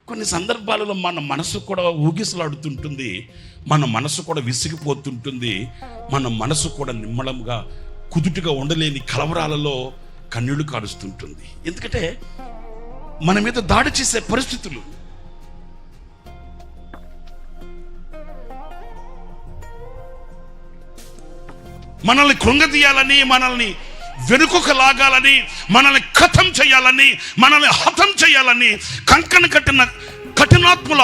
కొన్ని సందర్భాలలో మన మనసు కూడా ఊగిసలాడుతుంటుంది, మన మనసు కూడా విసిగిపోతుంటుంది, మన మనసు కూడా నిమ్మలంగా కుదుటిగా ఉండలేని కలవరాలలో కన్నీళ్లు కారుస్తుంటుంది. ఎందుకంటే మన మీద దాడి చేసే పరిస్థితులు. మనల్ని కృంగతీయాలని, మనల్ని వెనుకకు లాగాలని, మనల్ని కథం చేయాలని, మనల్ని హతం చేయాలని కంకణ కట్టిన కఠినాత్ముల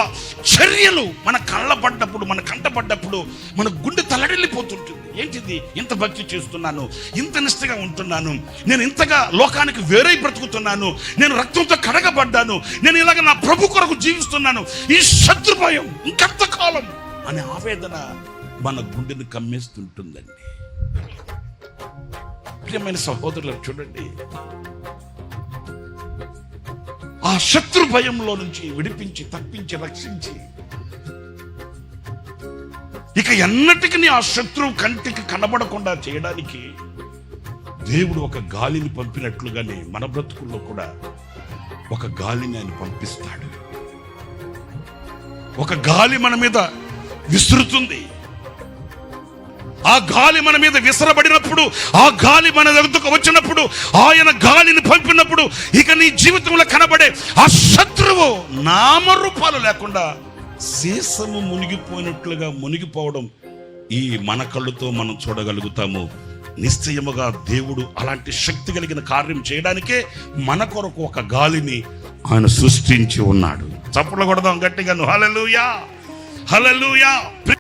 చర్యలు మన కళ్ళబడ్డప్పుడు, మన కంటపడ్డప్పుడు మన గుండె తలడిల్లిపోతుంటుంది. ఏంటిది? ఇంత భక్తి చేస్తున్నాను, ఇంత నిష్ఠగా ఉంటున్నాను, నేను ఇంతగా లోకానికి వేరై బ్రతుకుతున్నాను, నేను రక్తంతో కడగబడ్డాను, నేను ఇలాగ నా ప్రభు కొరకు జీవిస్తున్నాను, ఈ శత్రు భయం ఇంకెంతకాలం అనే ఆవేదన మన గుండెను కమ్మేస్తుంటుందండి. ప్రియమైన సహోదరులకు చూడండి, ఆ శత్రు భయంలో నుంచి విడిపించి, తప్పించి, రక్షించి ఇక ఎన్నటికీ ఆ శత్రువు కంటికి కనబడకుండా చేయడానికి దేవుడు ఒక గాలిని పంపినట్లుగానే మన బ్రతుకుల్లో కూడా ఒక గాలిని ఆయన పంపిస్తాడు. ఒక గాలి మన మీద విసురుతుంది. ఆ గాలి మన మీద విసరబడినప్పుడు, ఆ గాలి మన దగ్గరకు వచ్చినప్పుడు, ఆయన గాలిని పంపినప్పుడు ఇక నీ జీవితంలో కనబడే ఆ శత్రువు నామరూపాలు లేకుండా సీసము మునిగిపోయినట్లుగా మునిగిపోవడం ఈ మన కళ్ళుతో మనం చూడగలుగుతాము. నిశ్చయముగా దేవుడు అలాంటి శక్తి కలిగిన కార్యం చేయడానికే మన కొరకు ఒక గాలిని ఆయన సృష్టించి ఉన్నాడు. చప్పట్లు కొడదాం గట్టిగా, హల్లెలూయా, హల్లెలూయా.